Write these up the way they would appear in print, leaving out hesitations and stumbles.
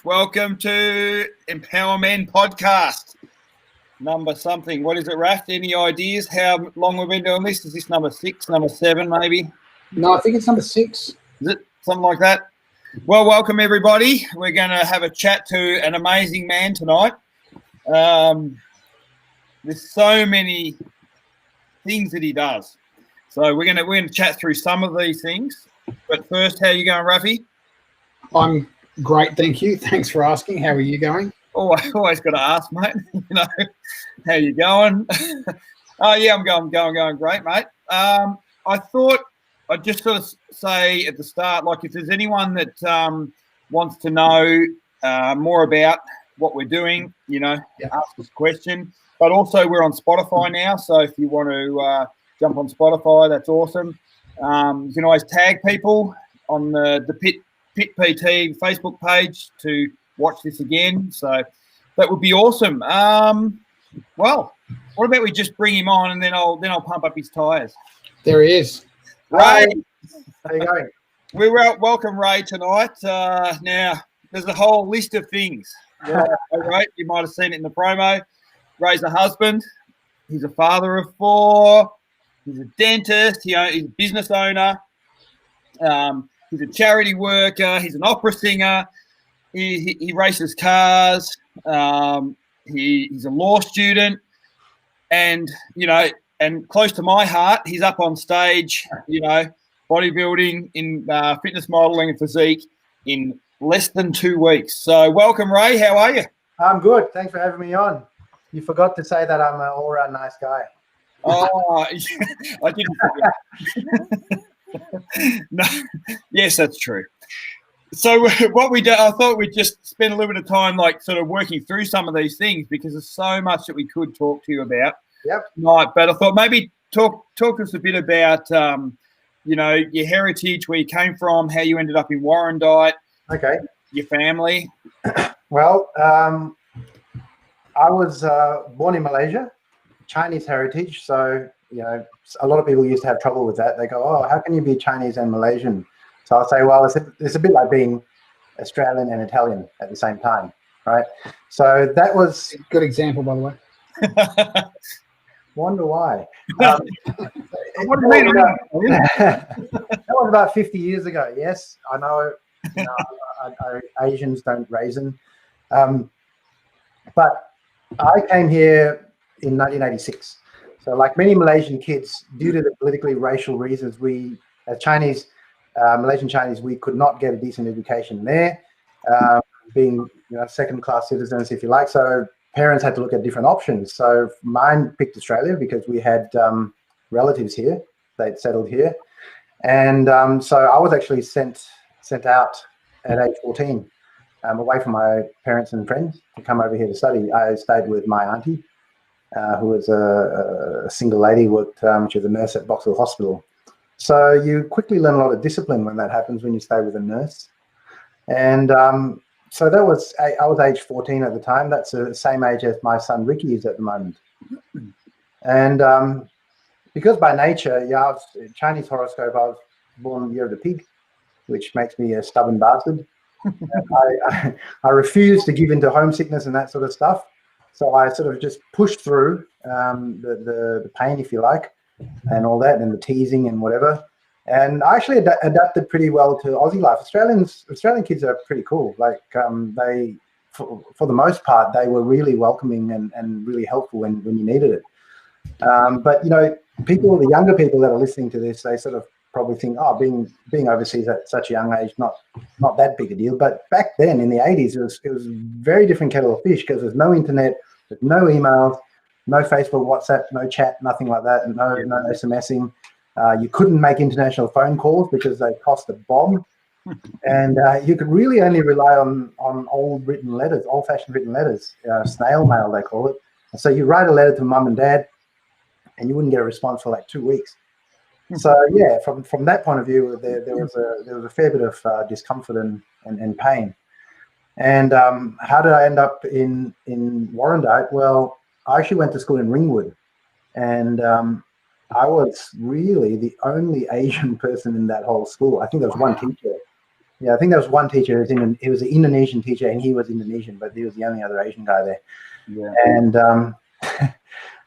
Welcome to EmpowerMEN podcast. Number something. What is it, Raft? Any ideas how long we've been doing this? Is this number 6, number 7 maybe? No, I think it's number 6. Is it? Something like that? Well, welcome everybody. We're going to have a chat to an amazing man tonight. There's so many things that he does. So we're going to chat through some of these things. But first, how are you going, Rafi? I'm great, thank you. Thanks for asking. How are you going? Always got to ask, mate. How you going? Oh yeah, I'm going great, mate. I thought I'd just sort of say at the start, like if there's anyone that wants to know more about what we're doing, ask us a question. But also we're on Spotify now, so if you want to jump on Spotify, that's awesome. You can always tag people on the Pit PT Facebook page to watch this again. So that would be awesome. Well, what about we just bring him on and then I'll pump up his tyres. There he is. Ray. How you going? We welcome Ray tonight. Now, there's a whole list of things. Ray, you might have seen it in the promo. Ray's a husband. He's a father of 4. He's a dentist. He's a business owner. He's a charity worker. He's an opera singer. He races cars. He's a law student. And, and close to my heart, he's up on stage, bodybuilding, in fitness modeling and physique in less than 2 weeks. So welcome, Ray. How are you? I'm good. Thanks for having me on. You forgot to say that I'm an all-around nice guy. Oh, I didn't forget. No, yes, that's true. So what we do, I thought we'd just spend a little bit of time, like sort of working through some of these things because there's so much that we could talk to you about. Yep. Tonight. But I thought maybe talk to us a bit about, your heritage, where you came from, how you ended up in Warrandyte. Okay. Your family. Well, I was born in Malaysia, Chinese heritage. So, a lot of people used to have trouble with that. They go, oh, how can you be Chinese and Malaysian? So I'll say, well, it's a bit like being Australian and Italian at the same time, right? So that was a good example, by the way. Wonder why. What do you mean? That was about 50 years ago. Yes, I know. Asians don't raisin. But I came here in 1986. So like many Malaysian kids, due to the politically racial reasons, we, as Chinese, Malaysian Chinese, we could not get a decent education there, being second-class citizens, if you like. So parents had to look at different options. So mine picked Australia because we had relatives here. They'd settled here. And so I was actually sent out at age 14 away from my parents and friends to come over here to study. I stayed with my auntie, who was a single lady, worked, she was a nurse at Box Hill Hospital. So you quickly learn a lot of discipline when that happens, when you stay with a nurse. And so I was age 14 at the time. That's the same age as my son Ricky is at the moment. And because by nature, Chinese horoscope, I was born the year of the pig, which makes me a stubborn bastard. I refused to give in to homesickness and that sort of stuff. So I sort of just pushed through the pain, if you like, and all that, and the teasing and whatever. And I actually adapted pretty well to Aussie life. Australian kids are pretty cool. Like they, for the most part, they were really welcoming and really helpful when you needed it. But the younger people that are listening to this, they sort of probably think, oh, being overseas at such a young age, not that big a deal. But back then in the 80s, it was a very different kettle of fish because there's no internet, there's no emails, no Facebook, WhatsApp, no chat, nothing like that, and no SMSing. You couldn't make international phone calls because they cost a bomb. And you could really only rely on old-fashioned written letters, snail mail, they call it. And so you write a letter to mum and dad, and you wouldn't get a response for like 2 weeks. So yeah, from that point of view, there was a fair bit of discomfort and pain. And how did I end up in Warrandyte? Well, I actually went to school in Ringwood, and I was really the only Asian person in that whole school. I think there was one teacher I think there was one teacher. He was an Indonesian teacher, and he was Indonesian, but he was the only other Asian guy there. Yeah. And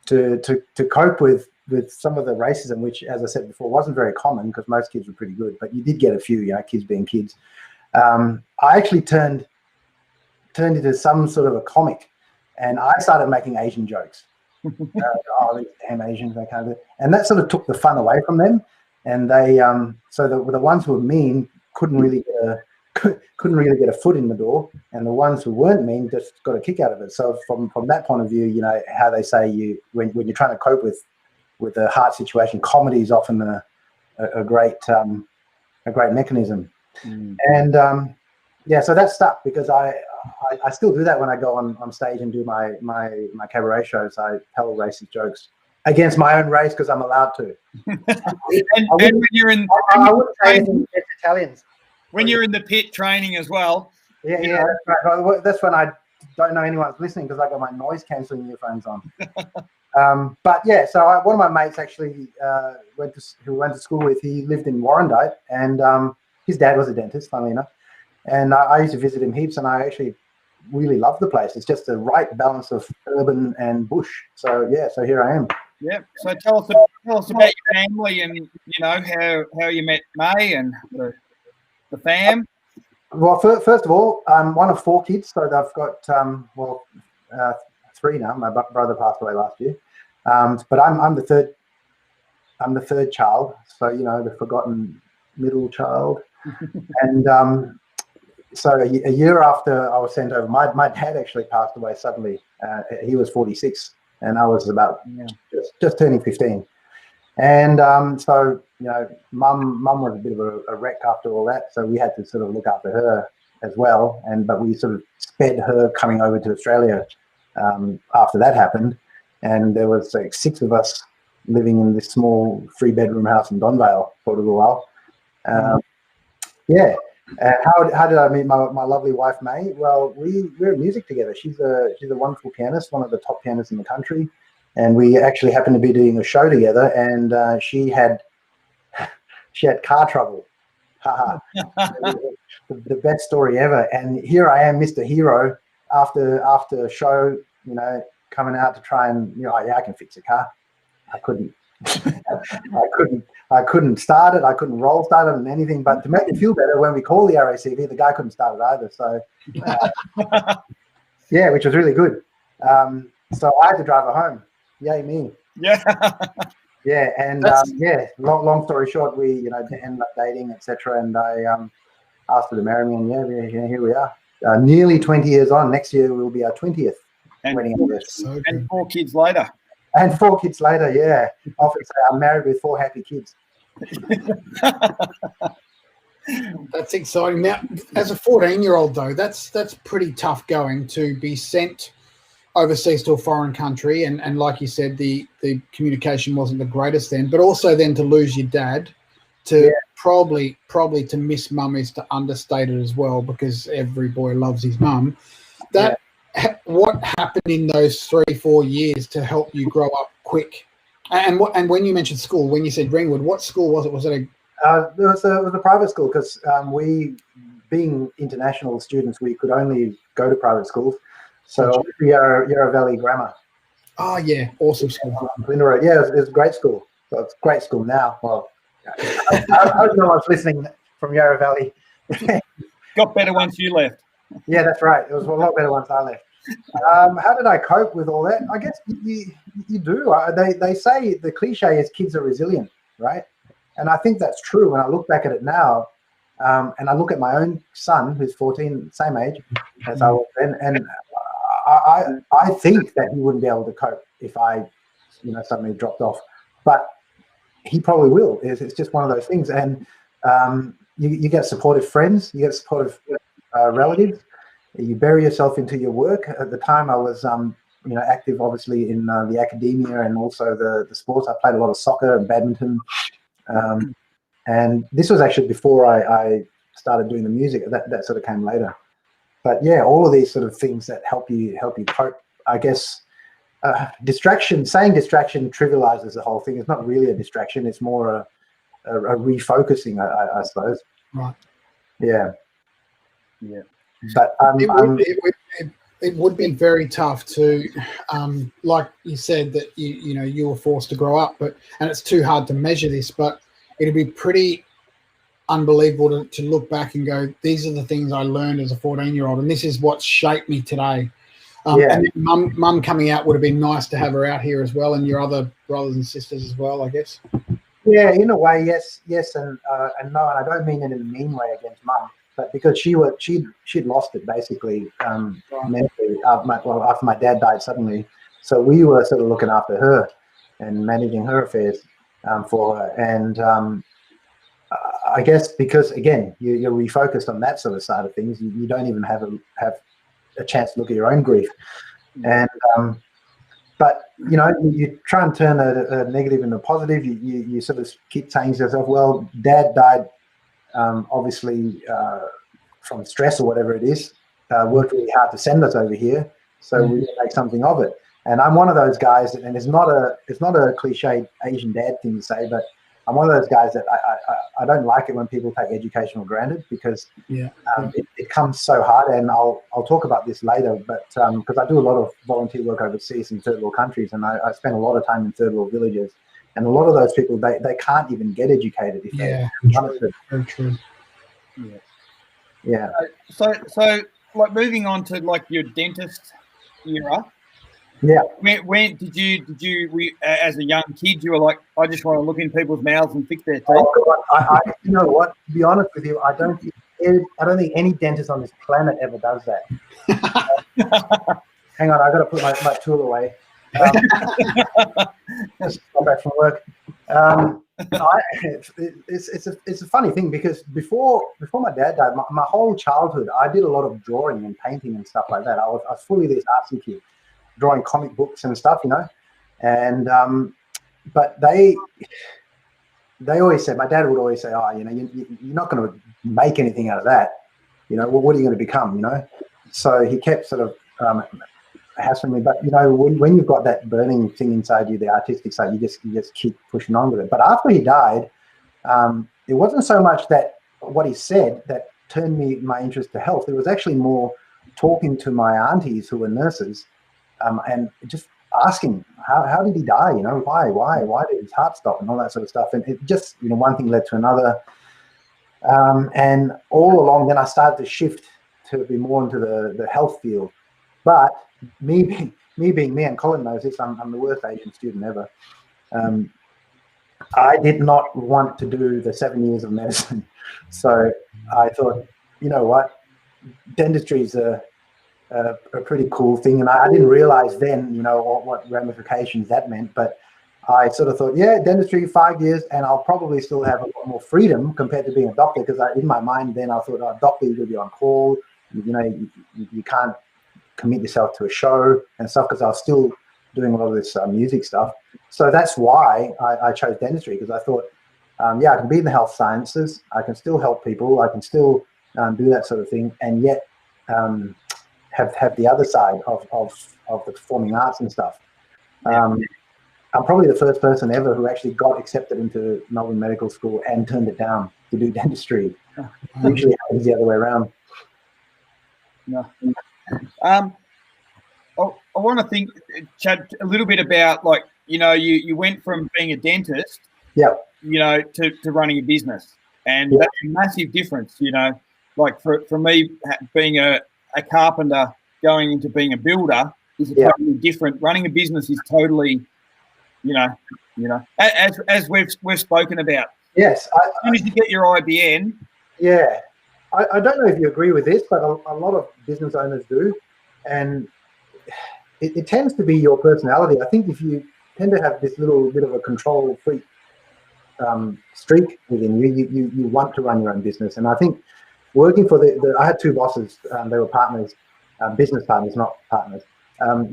to cope with some of the racism, which, as I said before, wasn't very common because most kids were pretty good, but you did get a few, kids being kids. I actually turned into some sort of a comic, and I started making Asian jokes. Oh, these damn Asians, they can't do it. And that sort of took the fun away from them. And they, so the ones who were mean couldn't really get a foot in the door, and the ones who weren't mean just got a kick out of it. So from that point of view, how they say when you're trying to cope with a hard situation, comedy is often a great mechanism. And so that stuck because I still do that when I go on stage and do my cabaret shows. I tell racist jokes against my own race because I'm allowed to. and when you're in, I wouldn't say anything against Italians. When you're in the pit training as well. Yeah, that's right. That's when I don't know anyone's listening because I got my noise cancelling earphones on. But yeah, so one of my mates actually who went to school with, he lived in Warrandyte, and his dad was a dentist, funnily enough. And I used to visit him heaps, and I actually really love the place. It's just the right balance of urban and bush. So yeah, so here I am. Yeah. So tell us about your family and how you met May and the fam. Well, first of all, I'm one of 4 kids, so I've got 3 now. My brother passed away last year, but I'm the third. I'm the third child, so the forgotten middle child. And so a year after I was sent over, my dad actually passed away suddenly. He was 46, and I was about just turning 15. And so mum was a bit of a wreck after all that, so we had to sort of look after her as well. But we sort of sped her coming over to Australia after that happened, and there was like 6 of us living in this small 3-bedroom house in Donvale for a little while. How did I meet my lovely wife May? Well, we're in music together. She's a wonderful pianist, one of the top pianists in the country, and we actually happened to be doing a show together. And she had car trouble. The best story ever. And here I am, Mr. Hero, after a show, coming out to try and I can fix a car. I couldn't. I couldn't start it. I couldn't roll start it and anything. But to make it feel better, when we called the RACV, the guy couldn't start it either. So, which was really good. So I had to drive her home. Yay me. Yeah. Yeah, and long story short, we ended up dating, etc. And I asked her to marry me, and here we are. Nearly 20 years on. Next year will be our 20th wedding anniversary. And 4 kids later. And 4 kids later, yeah. I often say I'm married with 4 happy kids. That's exciting. Now, as a 14-year-old, though, that's pretty tough going to be sent overseas to a foreign country. And like you said, the communication wasn't the greatest then, but also then to lose your dad, to probably to miss mum is to understate it as well, because every boy loves his mum. What happened in those 3-4 years to help you grow up quick? And when you mentioned school, when you said Ringwood, what school was it? Was it it was a private school because we, being international students, we could only go to private schools. So Yarra Valley Grammar. Oh yeah, awesome school. Yeah, it was a great school. So it's a great school now. Well, I don't know no one's listening from Yarra Valley. Got better once you left. Yeah, that's right. It was a lot better once I left. How did I cope with all that? I guess you do. They say the cliche is kids are resilient, right? And I think that's true when I look back at it now. And I look at my own son, who's 14, same age as I was then, and I think that he wouldn't be able to cope if I, suddenly dropped off. But he probably will. It's just one of those things. And you get supportive friends, you get supportive relatives. You bury yourself into your work. At the time, I was, active, obviously, in the academia and also the sports. I played a lot of soccer and badminton. And this was actually before I started doing the music. That sort of came later. But yeah, all of these sort of things that help you cope. I guess saying distraction trivializes the whole thing. It's not really a distraction. It's more a refocusing, I suppose. Right. Yeah. Yeah. But it would be very tough to, like you said, that you were forced to grow up, and it's too hard to measure this, but it'd be pretty unbelievable to look back and go, these are the things I learned as a 14-year-old, and this is what shaped me today. And mum coming out would have been nice to have her out here as well, and your other brothers and sisters as well, I guess. Yeah, in a way, yes, and no, and I don't mean it in a mean way against mum, but because she'd lost it basically mentally after my dad died suddenly, so we were sort of looking after her and managing her affairs for her, and I guess because again you're refocused on that sort of side of things, you don't even have a chance to look at your own grief, and but you try and turn a negative into a positive. You sort of keep saying to yourself, well, Dad died obviously from stress or whatever it is, worked really hard to send us over here, so we make something of it. And I'm one of those guys, and it's not a cliche Asian dad thing to say, but I'm one of those guys that I don't like it when people take education for granted, because it comes so hard. And I'll talk about this later, but because I do a lot of volunteer work overseas in third world countries, and I spend a lot of time in third world villages, and a lot of those people they can't even get educated if they wanted to. Very true. Yeah. So like moving on to like your dentist era. Yeah. When did you as a young kid, you were like, I just want to look in people's mouths and fix their teeth? Oh, God, you know what? To be honest with you, I don't think any dentist on this planet ever does that. Hang on, I got to put my tool away. Just got back from work. It's a funny thing, because before my dad died, my whole childhood, I did a lot of drawing and painting and stuff like that. I was fully this artsy kid, drawing comic books and stuff, and but they always said, my dad would always say, oh, you're not going to make anything out of that, well, what are you going to become, so he kept sort of hassling me. But when you've got that burning thing inside you, the artistic side, you just keep pushing on with it. But after he died, it wasn't so much that what he said that turned my interest to health. It was actually more talking to my aunties who were nurses, and just asking how did he die, why did his heart stop, and all that sort of stuff. And it just one thing led to another, and all along then I started to shift to be more into the health field. But me being me, and Colin knows this, I'm the worst Asian student ever. I did not want to do the 7 years of medicine, so I thought, you know what, dentistry is a pretty cool thing, and I didn't realize then, what ramifications that meant. But I sort of thought, yeah, dentistry, 5 years, and I'll probably still have a lot more freedom compared to being a doctor, because in my mind then I thought, oh, doctor, you're going to be on call, you can't commit yourself to a show and stuff, because I was still doing a lot of this music stuff. So that's why I chose dentistry, because I thought, I can be in the health sciences, I can still help people, I can still do that sort of thing, and yet have the other side of the performing arts and stuff. I'm probably the first person ever who actually got accepted into Melbourne Medical School and turned it down to do dentistry. Usually it happens the other way around. No. I want to chat a little bit about, like, you went from being a dentist, to running a business, and that's a massive difference. Like for me, being a carpenter going into being a builder is totally different. Running a business is totally, as we've spoken about. Yes, as soon as you get your IBN. Yeah, I don't know if you agree with this, but a lot of business owners do, and it tends to be your personality. I think if you tend to have this little bit of a control freak streak within you, you want to run your own business. And I think working for I had two bosses. They were partners, business partners, not partners. I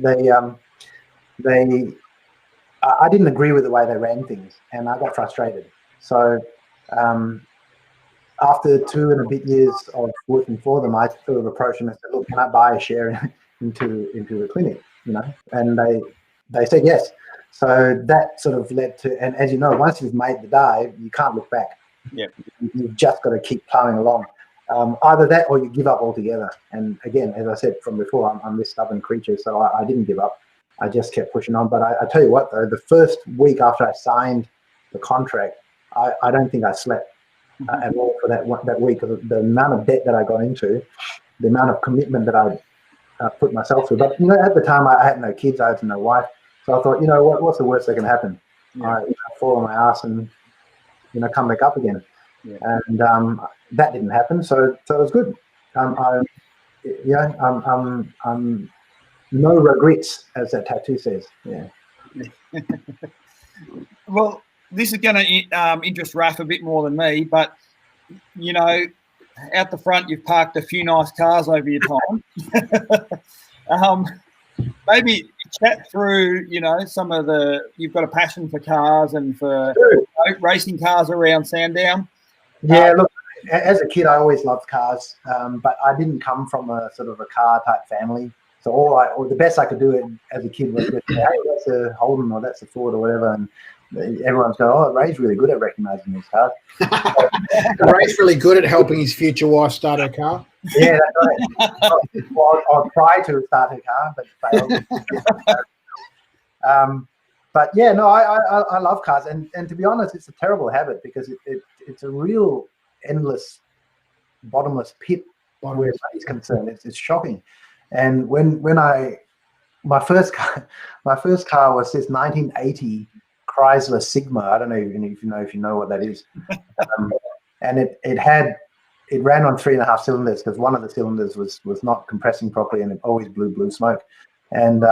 didn't agree with the way they ran things, and I got frustrated. So after 2 and a bit years of working for them, I sort of approached them and said, "Look, can I buy a share into the clinic?" And they said yes. So that sort of led to, and as you know, once you've made the dive, you can't look back. Yeah, you've just got to keep plowing along. either that or you give up altogether. And again, as I said from before, I'm this stubborn creature, so I didn't give up. I just kept pushing on. But I tell you what, though, the first week after I signed the contract, I don't think I slept at all for that week. The amount of debt that I got into, the amount of commitment that I put myself through. But at the time, I had no kids, I had no wife, so I thought, what's the worst that can happen? Yeah. I fall on my ass and come back up again. Yeah. And that didn't happen, so it was good. I'm no regrets, as that tattoo says. Yeah. Well, this is going to interest Raph a bit more than me, but out the front, you've parked a few nice cars over your time. Maybe chat through, some of you've got a passion for cars and for racing cars around Sandown. Yeah, look, as a kid, I always loved cars, but I didn't come from a sort of a car type family. So or the best I could do as a kid was just say, hey, that's a Holden or that's a Ford or whatever, and everyone's going, oh, Ray's really good at recognizing these cars. Ray's really good at helping his future wife start her car. Yeah, that's right. I'll try to start her car, but fail. But yeah, no, I love cars, and to be honest, it's a terrible habit because it's a real endless, bottomless pit where money's concerned. It's shocking. And when my first car was this 1980 Chrysler Sigma. I don't know if you know what that is. And it ran on 3.5 cylinders because one of the cylinders was not compressing properly, and it always blew blue smoke. And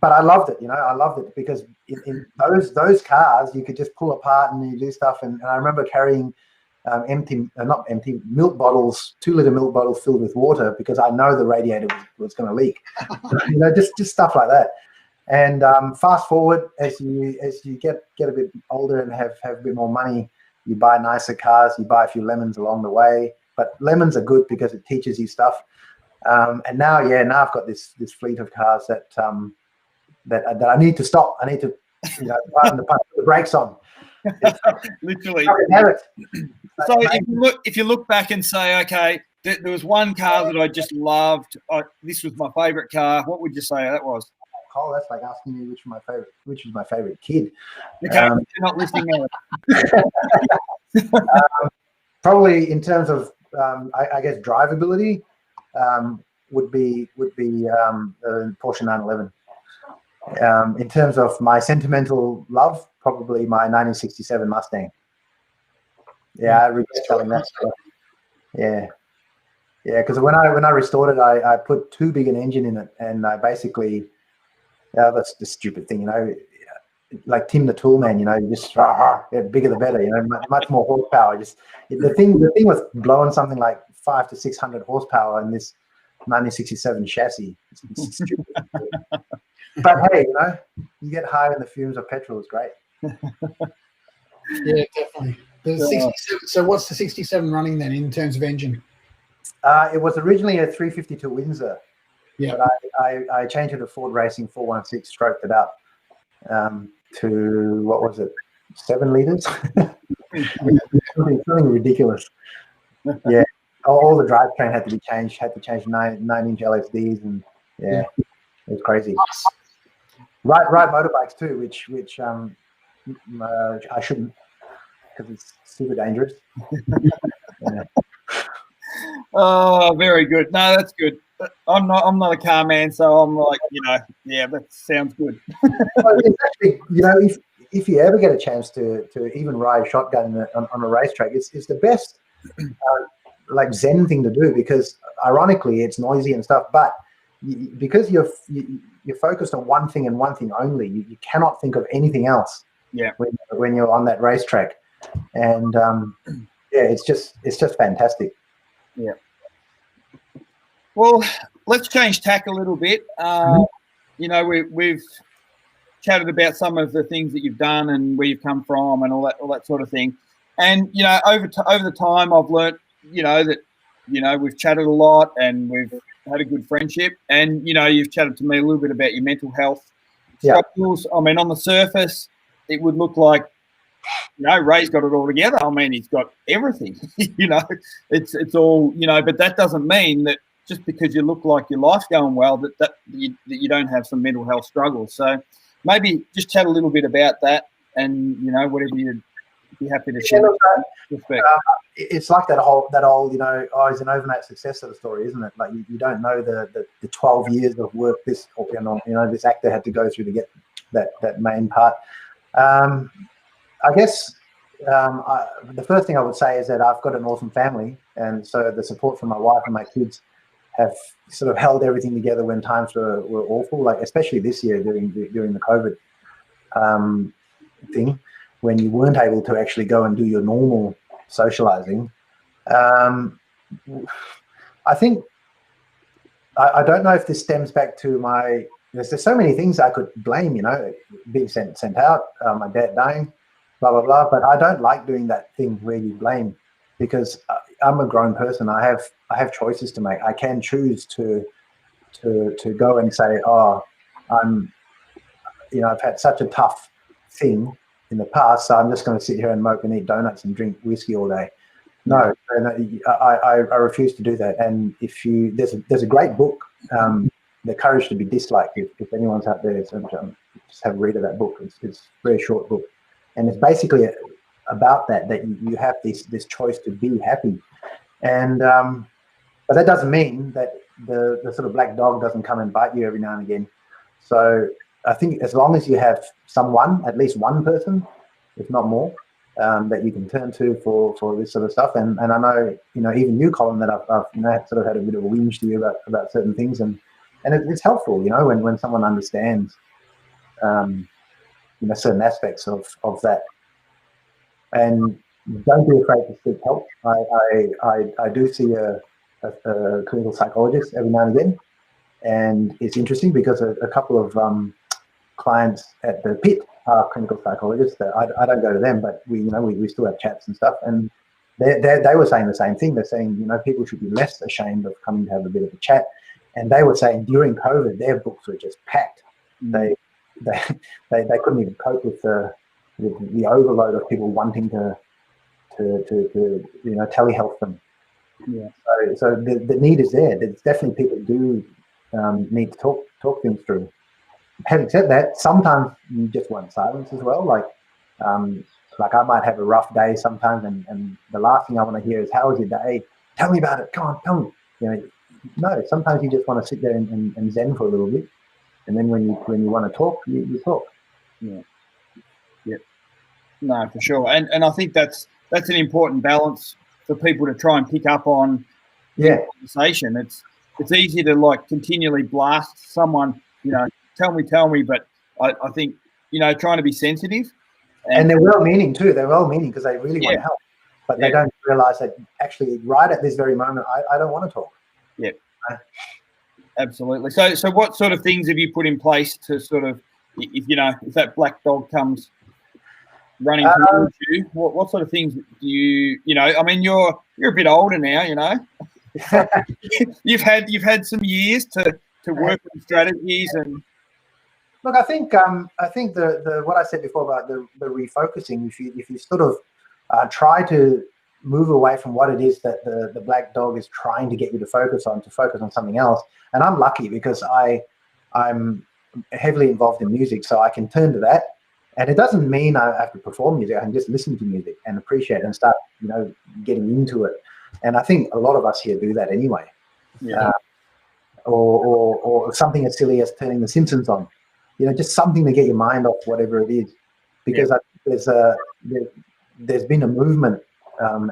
but I loved it. I loved it because in those cars you could just pull apart and you do stuff. And I remember carrying not empty milk bottles, 2-liter milk bottles filled with water because I know the radiator was going to leak. Just stuff like that. And fast forward, as you get a bit older and have a bit more money, you buy nicer cars, you buy a few lemons along the way. But lemons are good because it teaches you stuff. And now I've got this fleet of cars that I need to stop. I need to put the brakes on. Literally. So if you look back and say, okay, there was one car that I just loved. This was my favorite car. What would you say that was? Cole, that's like asking me which is my favorite kid. Okay, you're not listening now. Probably in terms of I guess drivability would be the Porsche 911. In terms of my sentimental love, probably my 1967 Mustang. Yeah, I regret selling that stuff. Yeah, because when I restored it, I put too big an engine in it, and I basically that's the stupid thing, like Tim the Tool Man, you just bigger the better, much more horsepower. The thing was blowing something like 500 to 600 horsepower in this 1967 chassis. It's stupid. But hey, you get high in the fumes of petrol is great. Yeah, definitely. The 67, so what's the 67 running then in terms of engine? It was originally a 352 Windsor. Yeah. But I changed it to Ford Racing 416, stroked it up to, what was it, 7 liters? something ridiculous. Yeah. All the drivetrain had to be changed, had to change 9-inch LSDs, and yeah, it was crazy. Ride motorbikes too, which I shouldn't, because it's super dangerous. Yeah. Oh, very good. No, that's good. I'm not a car man, so I'm like, yeah, that sounds good. Well, it's actually, if you ever get a chance to even ride shotgun on a racetrack, it's the best like Zen thing to do, because ironically it's noisy and stuff, but because you're focused on one thing and one thing only, you cannot think of anything else. Yeah. When you're on that racetrack, and it's just fantastic. Yeah. Well, let's change tack a little bit. We've chatted about some of the things that you've done and where you've come from and all that sort of thing. And over the time, I've learnt that we've chatted a lot and we've had a good friendship. And you've chatted to me a little bit about your mental health struggles. I mean, on the surface, it would look like Ray's got it all together. I mean, he's got everything. It's all, but that doesn't mean that just because you look like your life's going well, that you don't have some mental health struggles. So maybe just chat a little bit about that, and whatever you'd be happy to share. It's like that old oh, he's an overnight success sort of story, isn't it? Like you don't know the 12 years of work this this actor had to go through to get that main part. I guess the first thing I would say is that I've got an awesome family, and so the support from my wife and my kids have sort of held everything together when times were awful, like especially this year during the COVID thing, when you weren't able to actually go and do your normal socializing. I think I don't know if this stems back to there's so many things I could blame, being sent out, my dad dying, blah blah blah, but I don't like doing that thing where you blame, because I'm a grown person. I have choices to make. I can choose to go and say, oh, I've had such a tough thing in the past, so I'm just going to sit here and mope and eat donuts and drink whiskey all day. No, I refuse to do that. And if there's a great book, The Courage to be Disliked. If anyone's out there, just have a read of that book. It's a very short book, and it's basically about that you have this choice to be happy, and but that doesn't mean that the sort of black dog doesn't come and bite you every now and again. So I think as long as you have someone, at least one person, if not more, that you can turn to for this sort of stuff, and I know even you, Colin, that I've sort of had a bit of a whinge to you about certain things, and it's helpful, when someone understands certain aspects of that. And don't be afraid to seek help. I do see a clinical psychologist every now and again, and it's interesting because a couple of clients at the pit are clinical psychologists. I don't go to them, but we still have chats and stuff, and they were saying the same thing. They're saying people should be less ashamed of coming to have a bit of a chat, and they were saying during COVID their books were just packed. They couldn't even cope with the overload of people wanting to telehealth them. Yeah. So the need is there. There's definitely people do need to talk things through. Having said that, sometimes you just want silence as well. Like I might have a rough day sometimes, and the last thing I want to hear is, "How was your day? Tell me about it. Come on, tell me." No. Sometimes you just want to sit there and zen for a little bit, and then when you want to talk, you talk. Yeah. No, for sure, and I think that's an important balance for people to try and pick up on. Yeah. Conversation. It's easy to continually blast someone. Tell me, but I think trying to be sensitive. And they're well-meaning too. They're well-meaning because they really want to help, but they don't realize that actually right at this very moment, I don't want to talk. Yeah. Absolutely. So what sort of things have you put in place to sort of, if that black dog comes running towards you, what sort of things do you, I mean, you're a bit older now, you've had some years to work with strategies and. Look, I think the what I said before about the refocusing, if you sort of try to move away from what it is that the black dog is trying to get you to focus on something else. And I'm lucky because I'm heavily involved in music, so I can turn to that. And it doesn't mean I have to perform music. I can just listen to music and appreciate it and start, getting into it. And I think a lot of us here do that anyway. Yeah. Or something as silly as turning The Simpsons on. Just something to get your mind off whatever it is. Because I think there's been a movement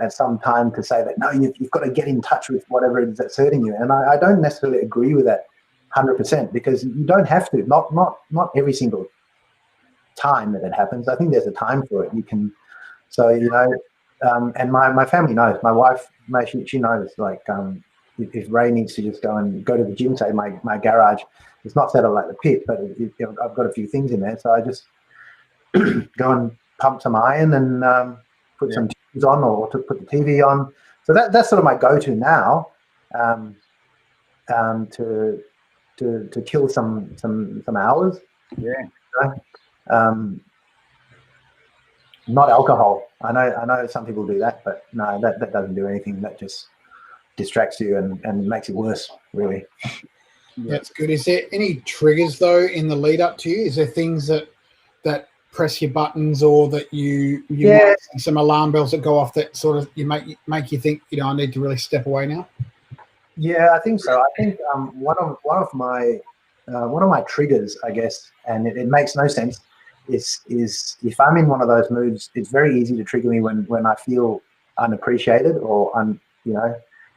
at some time to say that, no, you've got to get in touch with whatever it is that's hurting you. And I don't necessarily agree with that 100%, because you don't have to, not every single time that it happens. I think there's a time for it. You can, and my family knows. My wife, she knows, if Ray needs to just go to the gym, say my garage, it's not set up like the pit, but I've got a few things in there. So I just go and pump some iron and put some tunes on, or to put the TV on. So that's sort of my go-to now, to kill some hours. Yeah. not alcohol. I know some people do that, but no, that doesn't do anything. That just distracts you and makes it worse, really. That's good. Is there any triggers though in the lead up to you? Is there things that press your buttons, or that you might see some alarm bells that go off that sort of make you think, I need to really step away now? Yeah, I think so. I think one of my triggers, I guess, and it makes no sense, is if I'm in one of those moods, it's very easy to trigger me when I feel unappreciated or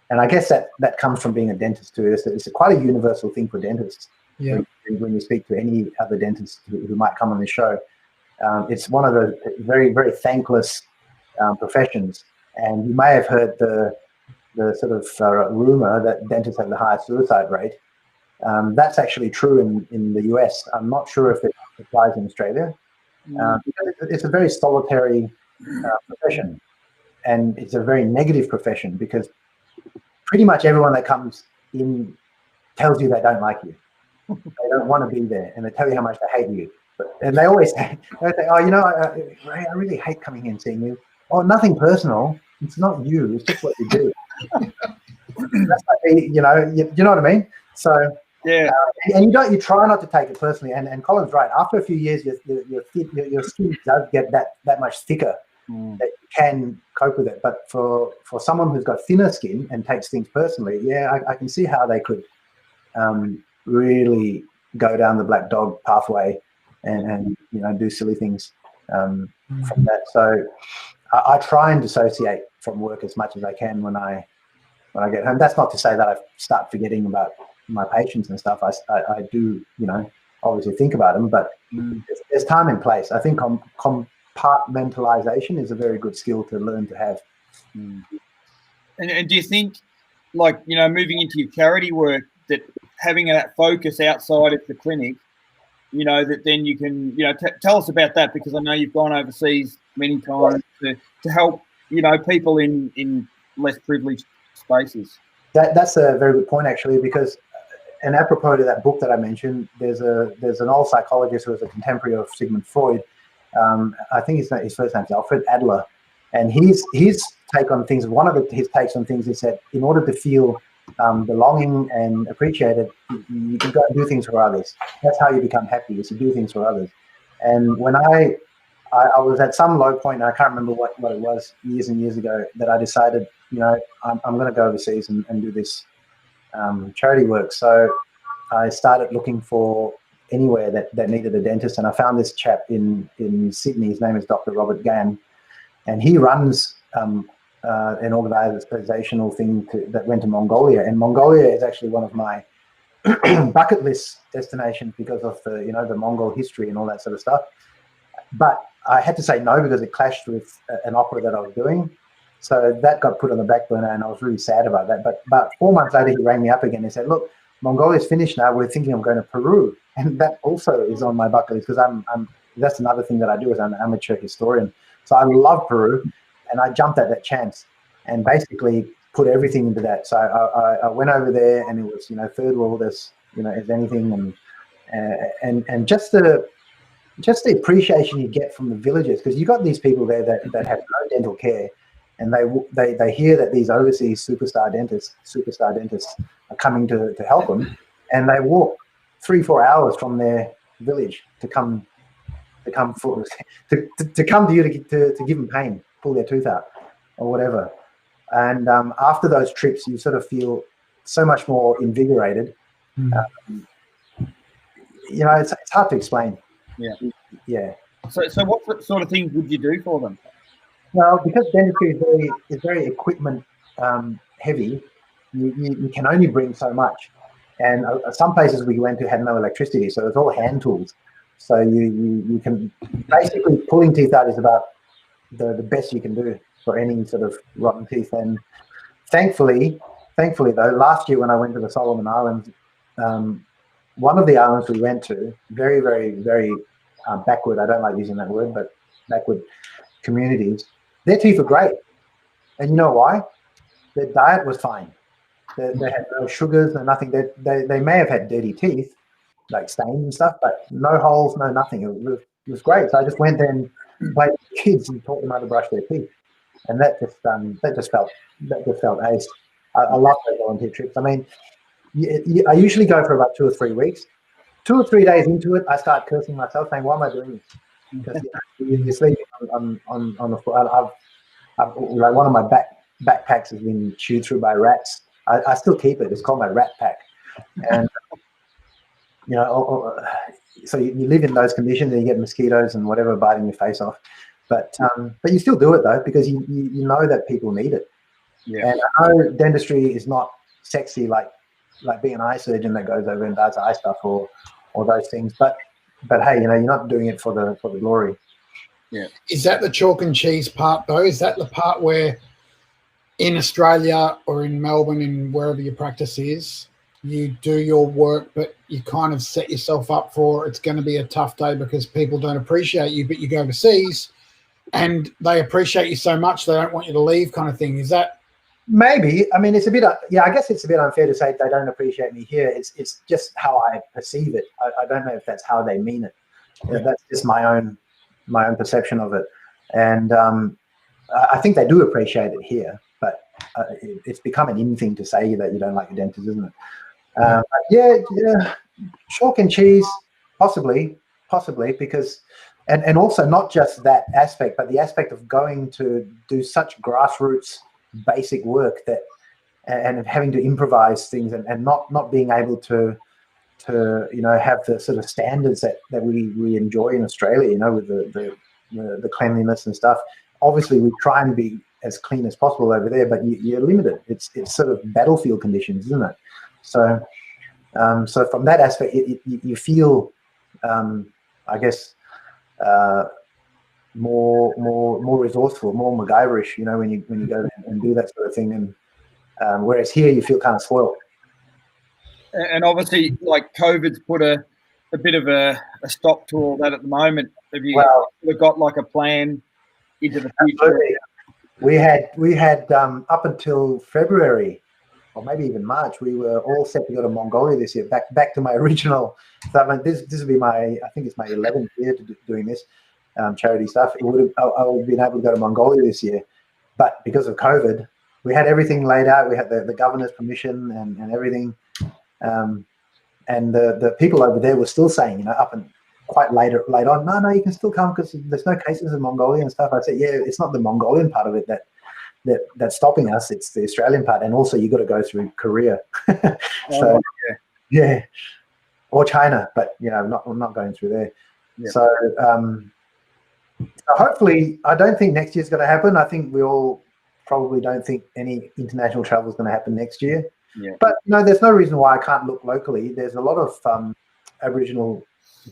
and I guess that comes from being a dentist too. It's quite a universal thing for dentists. Yeah. When you speak to any other dentist who might come on the show, it's one of the very, very thankless professions. And you may have heard the sort of rumor that dentists have the highest suicide rate. That's actually true in the US. I'm not sure if it applies in Australia. Because it's a very solitary profession, and it's a very negative profession because pretty much everyone that comes in tells you they don't like you. They don't want to be there, and they tell you how much they hate you. And they always say, "Oh, Ray, I really hate coming in and seeing you." Oh, nothing personal. It's not you. It's just what you do. That's like, you know what I mean? So yeah, and you try not to take it personally. And Colin's right. After a few years, your skin does get that much thicker that you can cope with it. But for someone who's got thinner skin and takes things personally, I can see how they could really go down the black dog pathway and do silly things from that. So I try and dissociate from work as much as I can when I get home. That's not to say that I start forgetting about my patients and stuff. I do, obviously think about them, but there's time and place. I think compartmentalization is a very good skill to learn to have. And do you think, moving into your charity work, that having that focus outside of the clinic, that then you can, tell us about that, because I know you've gone overseas many times to help, people in less privileged spaces. That's a very good point, actually, because, and apropos to that book that I mentioned, there's an old psychologist who was a contemporary of Sigmund Freud. I think his first name is Alfred Adler, and his take on things. One of his takes on things is that in order to feel belonging and appreciated, you can go and do things for others. That's how you become happy, is to do things for others. And when I was at some low point, and I can't remember what it was years and years ago, that I decided, I'm going to go overseas and do this charity work. So I started looking for anywhere that needed a dentist, and I found this chap in Sydney. His name is Dr. Robert Gann, and he runs an organizational thing that went to Mongolia. And Mongolia is actually one of my bucket list destinations because of the Mongol history and all that sort of stuff. But I had to say no because it clashed with an opera that I was doing. So that got put on the back burner, and I was really sad about that. But about 4 months later, he rang me up again and said, "Look, Mongolia's finished now. We're thinking of going to Peru." And that also is on my bucket list, because that's another thing that I do, is I'm an amateur historian. So I love Peru, and I jumped at that chance and basically put everything into that. So I went over there, and it was, third world as anything, and just the appreciation you get from the villagers, because you got these people there that have no dental care, and they hear that these overseas superstar dentists are coming to help them, and they walk 3-4 hours from their village to come to you to give them pain, pull their tooth out or whatever. And after those trips, you sort of feel so much more invigorated. It's hard to explain. Yeah. So what sort of things would you do for them? Well, because dentistry is very equipment heavy, you can only bring so much. And some places we went to had no electricity, so it's all hand tools. So you can basically, pulling teeth out is about the best you can do for any sort of rotten teeth. And thankfully though, last year when I went to the Solomon Islands, one of the islands we went to, very, very, very backward, I don't like using that word, but backward communities, their teeth were great. And you know why? Their diet was fine. They had no sugars, no nothing. They may have had dirty teeth, like stains and stuff, but no holes, no nothing. It was It was great. So I just went there and played with the kids and taught them how to brush their teeth, and that just felt ace. I love those volunteer trips. I mean, I usually go for about 2 or 3 weeks. 2 or 3 days into it, I start cursing myself, saying, "Why am I doing this?" Because you're sleeping on the floor. I've like one of my backpacks has been chewed through by rats. I still keep it. It's called my rat pack, and so you live in those conditions and you get mosquitoes and whatever biting your face off. But you still do it though, because you know that people need it. Yeah. And I know dentistry is not sexy like being an eye surgeon that goes over and does eye stuff or those things. But hey, you're not doing it for the glory. Yeah. Is that the chalk and cheese part though? Is that the part where in Australia or in Melbourne, in wherever your practice is, you do your work, but you kind of set yourself up for it's going to be a tough day because people don't appreciate you, but you go overseas and they appreciate you so much they don't want you to leave, kind of thing? Is that? Maybe. I mean, it's a bit. I guess it's a bit unfair to say they don't appreciate me here. It's just how I perceive it. I don't know if that's how they mean it. That's just my own perception of it. And I think they do appreciate it here, but it's become an in thing to say that you don't like your dentist, isn't it? Yeah, chalk and cheese, possibly, because, and also not just that aspect, but the aspect of going to do such grassroots basic work and having to improvise things and not being able to have the sort of standards that we enjoy in Australia, with the cleanliness and stuff. Obviously, we try and be as clean as possible over there, but you're limited. It's sort of battlefield conditions, isn't it? So, so from that aspect, you feel, I guess, more resourceful, more MacGyverish, when you go and do that sort of thing. And whereas here, you feel kind of spoiled. And obviously, like COVID's put a bit of a stop to all that at the moment. Have you got like a plan into the future? Absolutely. We had up until February, or maybe even March, we were all set to go to Mongolia this year. Back to my original. So I mean, this will be I think it's my 11th year doing this charity stuff. I would have been able to go to Mongolia this year, but because of COVID, we had everything laid out. We had the governor's permission and everything, and the people over there were still saying, up and quite late on, no, you can still come because there's no cases in Mongolia and stuff. I said, yeah, it's not the Mongolian part of it that's stopping us. It's the Australian part, and also you got to go through Korea. So yeah, or China, but I'm not going through there. Yeah. So hopefully, I don't think next year's going to happen. I think we all probably don't think any international travel is going to happen next year. Yeah. But there's no reason why I can't look locally. There's a lot of Aboriginal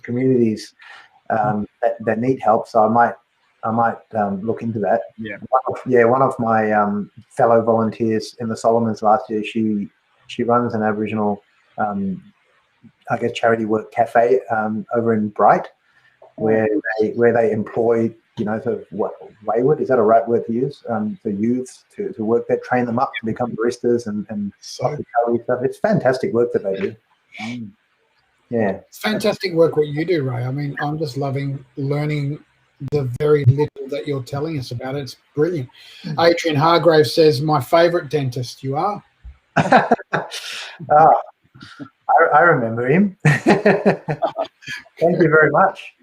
communities that need help, so I might look into that. Yeah. One of my fellow volunteers in the Solomons last year, she runs an Aboriginal, I guess, charity work cafe over in Bright, where they employ, sort of wayward, is that a right word to use? The youths to work there, train them up to become baristas and hospitality stuff. It's fantastic work that they do. Yeah, it's fantastic work what you do, Ray. I mean, I'm just loving learning the very little that you're telling us about it. It's brilliant. Adrian Hargrave says, my favourite dentist. You are? I remember him. Thank you very much.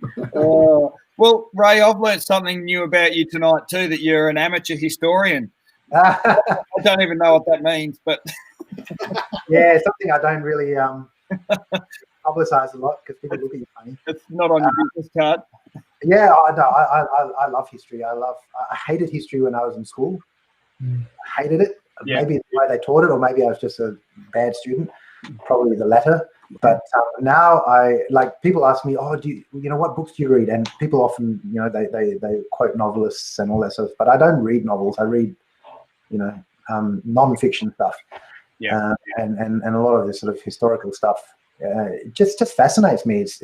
Well, Ray, I've learned something new about you tonight too, that you're an amateur historian. I don't even know what that means, but yeah, it's something I don't really publicize a lot because people look at you funny. It's not on your business card. Yeah, I love history. I hated history when I was in school. I hated it. Yeah. Maybe it's the way they taught it, or maybe I was just a bad student. Probably the latter. But now people ask me, oh, do you know what books do you read? And people often, they quote novelists and all that sort of stuff. But I don't read novels. I read, non-fiction stuff. Yeah. And a lot of this sort of historical stuff. It just fascinates me. It's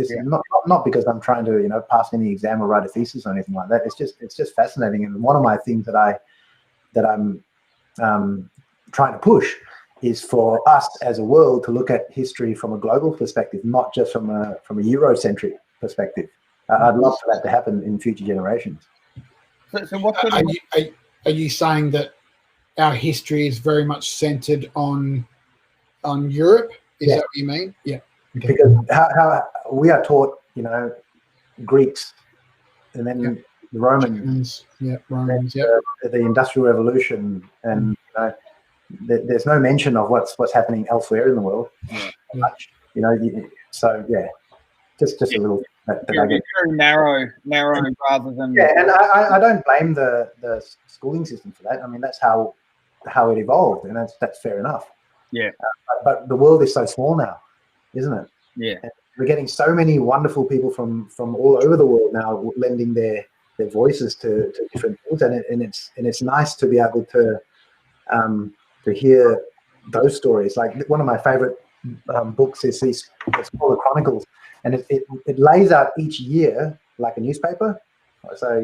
not because I'm trying to pass any exam or write a thesis or anything like that. It's just fascinating. And one of my things that I'm trying to push is for us as a world to look at history from a global perspective, not just from a Eurocentric perspective. I'd love for that to happen in future generations. So what sort of, are you saying that our history is very much centered on Europe? Is that what you mean? Yeah. Okay. Because how we are taught, Greeks, and then the Romans, Romans, the Industrial Revolution, and there's no mention of what's happening elsewhere in the world. Much, so just a little. That I get. Very narrow rather than. Yeah, and I don't blame the schooling system for that. I mean, that's how it evolved, and that's fair enough. Yeah. But the world is so small now, isn't it? Yeah. And we're getting so many wonderful people from all over the world now lending their voices to different things, and it's nice to be able to hear those stories. Like one of my favorite books is it's called The Chronicles, and it lays out each year like a newspaper. So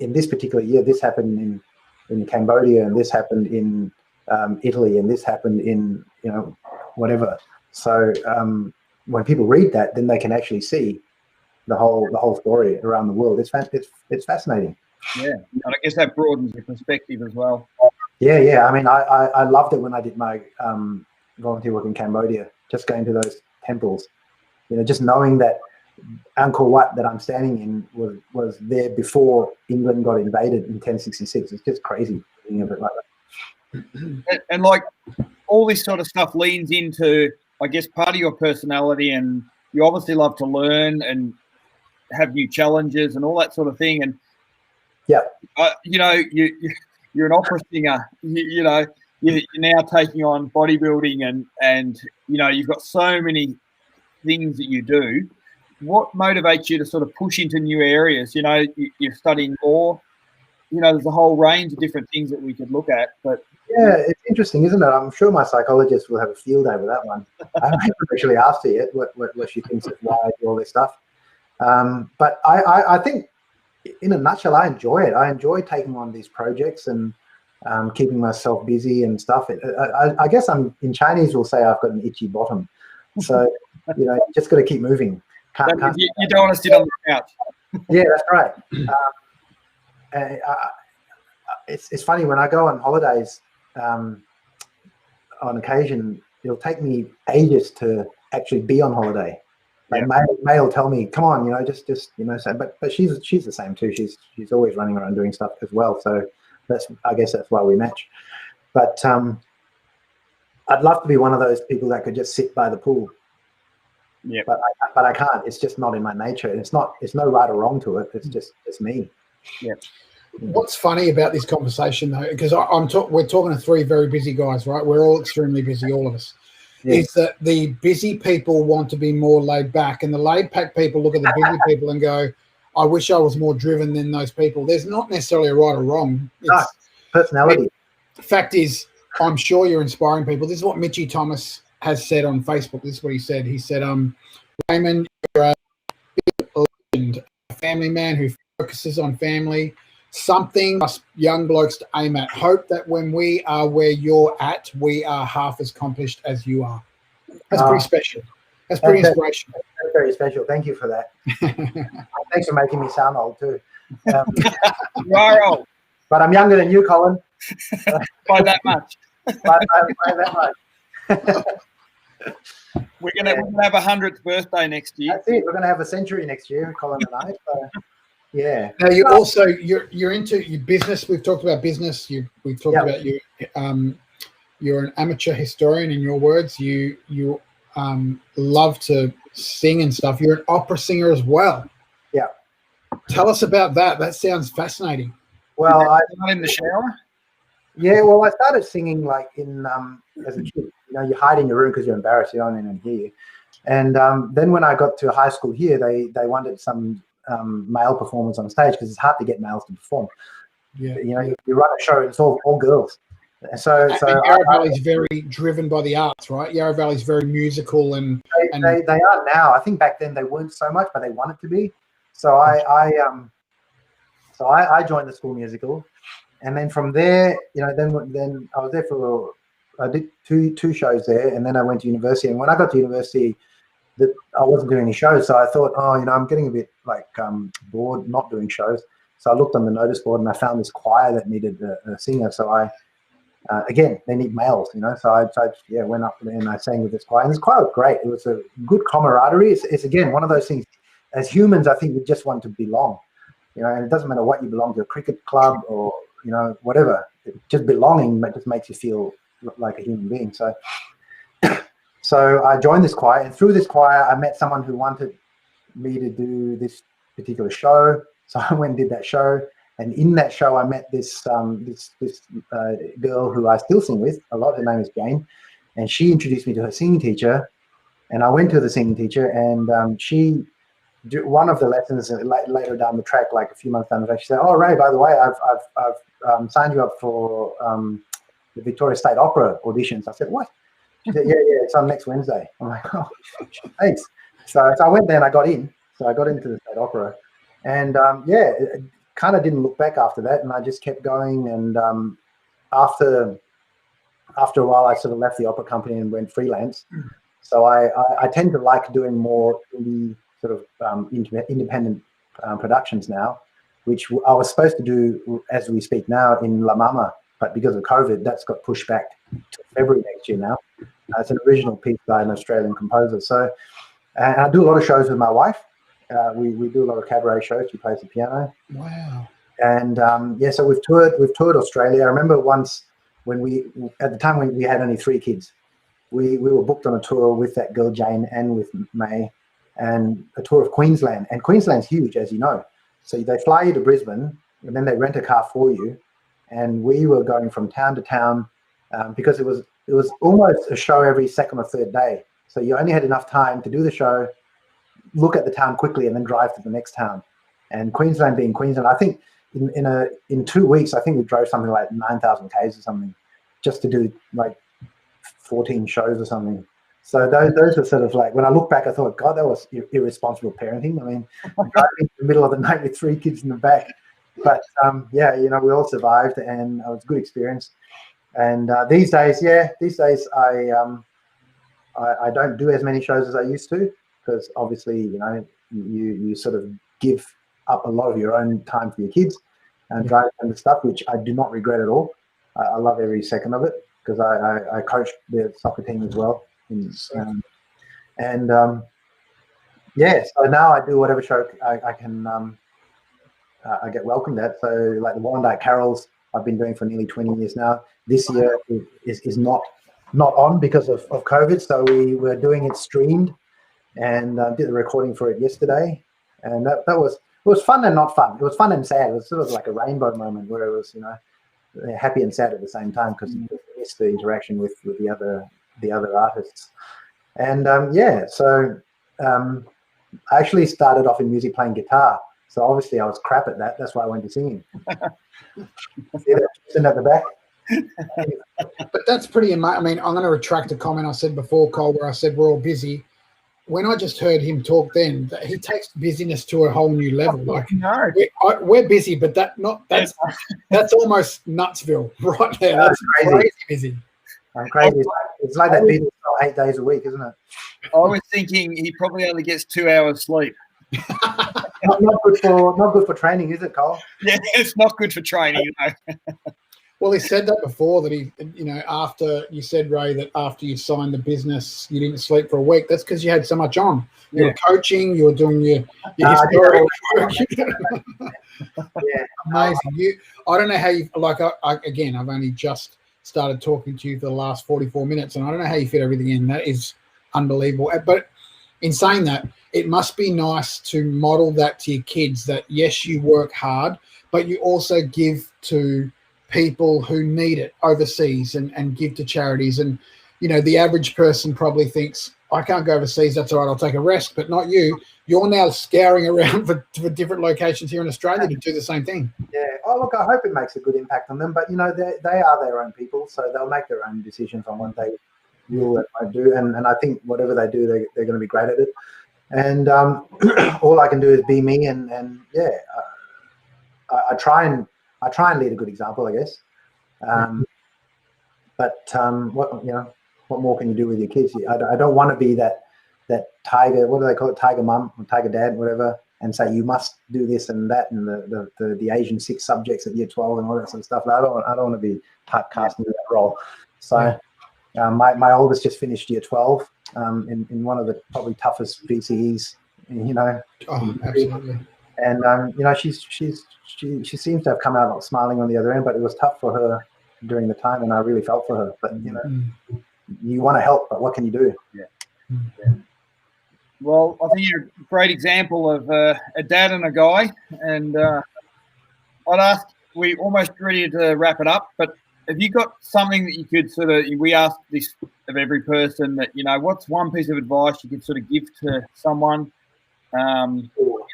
in this particular year, this happened in Cambodia, and this happened in Italy, and this happened in whatever. So when people read that, then they can actually see the whole story around the world. It's fascinating. Yeah, and I guess that broadens the perspective as well. Yeah. I mean, I loved it when I did my volunteer work in Cambodia. Just going to those temples, just knowing that Angkor Wat that I'm standing in was there before England got invaded in 1066. It's just crazy thinking of it like that. And like all this sort of stuff leans into, I guess, part of your personality, and you obviously love to learn and have new challenges and all that sort of thing. And you're an opera singer. You're now taking on bodybuilding, and you've got so many things that you do. What motivates you to sort of push into new areas? You're studying law. There's a whole range of different things that we could look at, but. Yeah, it's interesting, isn't it? I'm sure my psychologist will have a field day with that one. I haven't actually asked her yet what she thinks of why I do all this stuff. But I think, in a nutshell, I enjoy it. I enjoy taking on these projects and keeping myself busy and stuff. I guess in Chinese, we'll say I've got an itchy bottom. So, just got to keep moving. You don't want to sit on the couch. Yeah, that's right. It's funny when I go on holidays. On occasion, it'll take me ages to actually be on holiday. Like May will tell me, "Come on, just so." But she's the same too. She's always running around doing stuff as well. So I guess that's why we match. But I'd love to be one of those people that could just sit by the pool. Yeah. But I can't. It's just not in my nature. And it's no right or wrong to it. It's me. Yeah. What's funny about this conversation, though, because we're talking to three very busy guys, right? We're all extremely busy, all of us. Yeah. Is that the busy people want to be more laid back, and the laid back people look at the busy people and go, "I wish I was more driven than those people." There's not necessarily a right or wrong. It's personality. The fact is, I'm sure you're inspiring people. This is what Mitchie Thomas has said on Facebook. This is what he said. He said, "Raymond, you're a legend, a family man who focuses on family. Something us young blokes to aim at. Hope that when we are where you're at, we are half as accomplished as you are." That's pretty special. That's pretty inspirational. That's very special. Thank you for that. Thanks for making me sound old too. You are old. But I'm younger than you, Colin. By that much. by that much. We're gonna have a 100th birthday next year. That's it. We're gonna have a century next year, Colin and I. So. Yeah. Now you're into your business. We've talked about business. We've talked about you. You're an amateur historian. In your words, you love to sing and stuff. You're an opera singer as well. Yeah. Tell us about that. That sounds fascinating. Well, not in the shower. Yeah. Well, I started singing like in as a kid. You hide in your room because you're embarrassed. You don't even hear you. And then when I got to high school here, they wanted some male performers on stage because it's hard to get males to perform. Yeah, you run a show and it's all girls. So Yarra Valley's very driven by the arts, right? Yarra Valley's very musical and they are now. I think back then they weren't so much, but they wanted to be. So I joined the school musical, and then from there, then I was there I did two shows there, and then I went to university. And when I got to university, that I wasn't doing any shows. So I thought, oh, I'm getting a bit like bored not doing shows. So I looked on the notice board and I found this choir that needed a singer. So I, again, they need males, So I went up there and I sang with this choir. And this choir was great. It was a good camaraderie. It's again, one of those things. As humans, I think we just want to belong, and it doesn't matter what you belong to, a cricket club or, whatever. Just belonging just makes you feel like a human being. So I joined this choir, and through this choir, I met someone who wanted me to do this particular show. So I went and did that show, and in that show, I met this girl who I still sing with a lot. Her name is Jane, and she introduced me to her singing teacher. And I went to the singing teacher, and one of the lessons later down the track, like a few months down the track, she said, "Oh, Ray, by the way, I've signed you up for the Victoria State Opera auditions." I said, "What?" She said, yeah, it's on next Wednesday. I'm like, "Oh, thanks." So I went there and I got in. So I got into the State Opera. And it kind of didn't look back after that. And I just kept going. And after a while, I sort of left the opera company and went freelance. So I tend to like doing more indie sort of independent productions now, which I was supposed to do as we speak now in La Mama. But because of COVID, that's got pushed back to February next year now. It's an original piece by an Australian composer. So, and I do a lot of shows with my wife. We do a lot of cabaret shows. She plays the piano. Wow. And so we've toured Australia. I remember once when at the time when we had only 3 kids, we were booked on a tour with that girl Jane and with May, and a tour of Queensland. And Queensland's huge, as you know. So they fly you to Brisbane, and then they rent a car for you. And we were going from town to town because it was almost a show every second or third day. So you only had enough time to do the show, look at the town quickly, and then drive to the next town. And Queensland being Queensland, I think in 2 weeks, I think we drove something like 9,000 k's or something, just to do like 14 shows or something. So those were sort of like, when I look back, I thought, God, that was irresponsible parenting. I mean, driving in the middle of the night with 3 kids in the back. But we all survived, and it was a good experience. And these days I don't do as many shows as I used to, because obviously, you sort of give up a lot of your own time for your kids and drive them to stuff, which I do not regret at all. I love every second of it, because I coach the soccer team as well. So now I do whatever show I can. I get welcomed at. So like the Warrandyte Carols, I've been doing for nearly 20 years now. This year is not on because of COVID. So we were doing it streamed, and did the recording for it yesterday. And that was fun and not fun. It was fun and sad. It was sort of like a rainbow moment where it was, happy and sad at the same time, because you missed the interaction with the other artists. And so I actually started off in music playing guitar. So obviously I was crap at that. That's why I went to singing. See that person at the back? But that's pretty amazing. I mean, I'm going to retract a comment I said before, Cole, where I said we're all busy. When I just heard him talk then, he takes busyness to a whole new level. Like, we're busy, but that's almost Nutsville right there. That's crazy busy. I'm crazy. It's like that Beatles 8 days a week, isn't it? I was thinking he probably only gets 2 hours sleep. not good for training, is it, Cole? Yeah, it's not good for training. Well, he said that before, that after you said, Ray, that after you signed the business, you didn't sleep for a week. That's because you had so much on. You were coaching, you were doing your historical work. Amazing. I don't know how you, like, again, I've only just started talking to you for the last 44 minutes, and I don't know how you fit everything in. That is unbelievable. But in saying that, it must be nice to model that to your kids, that yes, you work hard, but you also give to people who need it overseas and give to charities. And, the average person probably thinks, I can't go overseas, that's all right, I'll take a rest, but not you. You're now scouring around for different locations here in Australia to do the same thing. Yeah. Oh, look, I hope it makes a good impact on them, but, they are their own people, so they'll make their own decisions on what they will and won't do. And I think whatever they do, they're going to be great at it. And all I can do is be me, and I try and lead a good example, I guess. But what more can you do with your kids? I don't want to be that that tiger, what do they call it, tiger mum or tiger dad, whatever, and say you must do this and that, and the Asian 6 subjects at year 12 and all that sort of stuff. And I don't want to be typecast into that role. So my oldest just finished year 12 in one of the probably toughest VCEs, you know. Oh, absolutely. And you know, she seems to have come out smiling on the other end, but it was tough for her during the time, and I really felt for her. But you know, you want to help, but what can you do? Yeah. Well, I think you're a great example of a dad and a guy. And I'd ask, we're almost ready to wrap it up, but have you got something that you could sort of, we ask this of every person, that, you know, what's one piece of advice you could sort of give to someone, you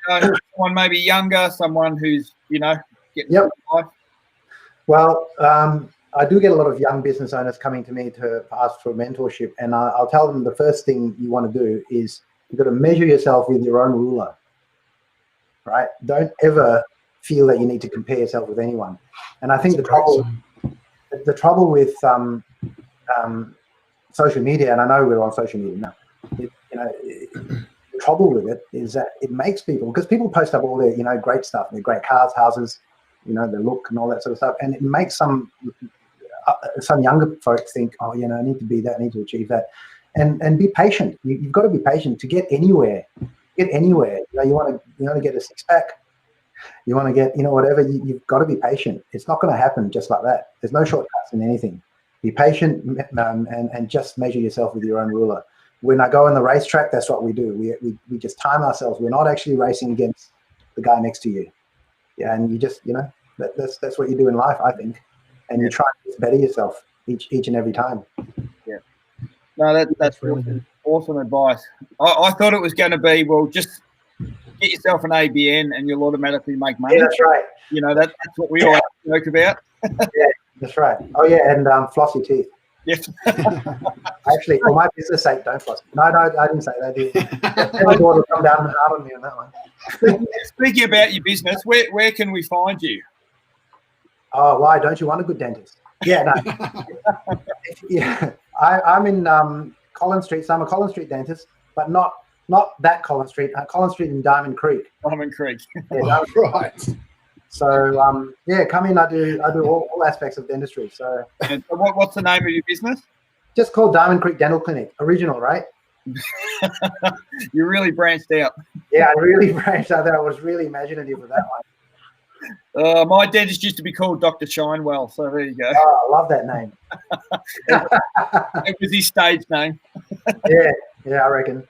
know, someone maybe younger, someone who's, you know, getting life? Well, I do get a lot of young business owners coming to me to ask for mentorship, and I'll tell them the first thing you want to do is you've got to measure yourself with your own ruler, right? Don't ever feel that you need to compare yourself with anyone. And I think the trouble with social media, and I know we're on social media now, you know, the trouble with it is that it makes people, because people post up all their, you know, great stuff, their great cars, houses, you know, their look and all that sort of stuff, and it makes some younger folks think, oh, you know, I need to be that, I need to achieve that. And be patient. You've got to be patient to get anywhere. You know, you want to get a 6-pack. You want to get, you know, whatever. You've got to be patient. It's not going to happen just like that. There's no shortcuts in anything. Be patient and just measure yourself with your own ruler. When I go on the racetrack, that's what we do. We just time ourselves. We're not actually racing against the guy next to you. Yeah, and you just, you know, that's what you do in life, I think. And you try to better yourself each and every time. Yeah. No, that's really awesome advice. I thought it was going to be, well, just get yourself an ABN and you'll automatically make money. Yeah, that's right. You know, that's what we all joke about. Yeah, that's right. Oh, yeah, and floss your teeth. Yes. Actually, for my business sake, don't floss. No, I didn't say that. Everyone will come down hard on me on that one. Speaking about your business, where can we find you? Oh, why don't you want a good dentist? Yeah, no. Yeah, I'm in Collins Street, so I'm a Collins Street dentist, but not that Collins Street. Collins Street in Diamond Creek. Diamond Creek. Yeah, Right. So yeah, come in. I do all aspects of dentistry. So what's the name of your business? Just called Diamond Creek Dental Clinic. Original, right? You really branched out. Yeah, I really branched out there. I was really imaginative with that one. My dentist used to be called Dr. Shinewell, so there you go. Oh, I love that name. It was his stage name. Yeah, I reckon.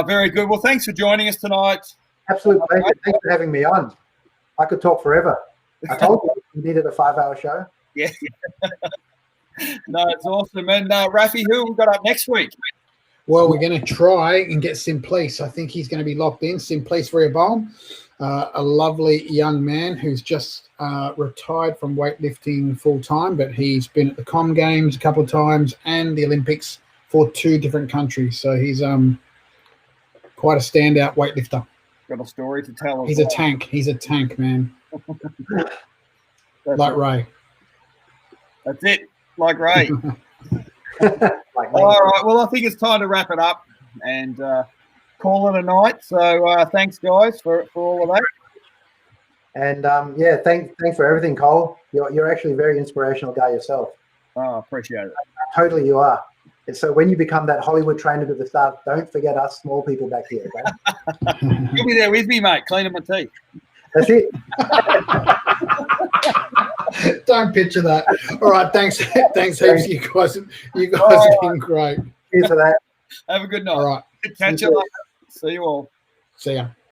Very good. Well, thanks for joining us tonight. Absolute pleasure. Thanks for having me on. I could talk forever. I told you needed a 5-hour show. Yeah. No, it's awesome. And Rafi, who have we got up next week? Well, we're going to try and get Simplice. I think he's going to be locked in. Simplice Rehoboam, a lovely young man who's just retired from weightlifting full-time, but he's been at the Khong Games a couple of times and the Olympics for 2 different countries. So he's quite a standout weightlifter. Got a story to tell us. He's a tank. He's a tank, man. Like Ray. That's it. Like Ray. Like All right. Well, I think it's time to wrap it up and call it a night. So thanks, guys, for all of that. And yeah, thanks for everything, Cole. You're actually a very inspirational guy yourself. Oh, appreciate it. Totally, you are. And so when you become that Hollywood trainer to the start, don't forget us small people back here. Okay? You'll be there with me, mate, cleaning my teeth. That's it. Don't picture that. All right, thanks heaps, you guys. You guys have been great. Cheers for that. Have a good night. All right. Catch you later. See you all. See ya.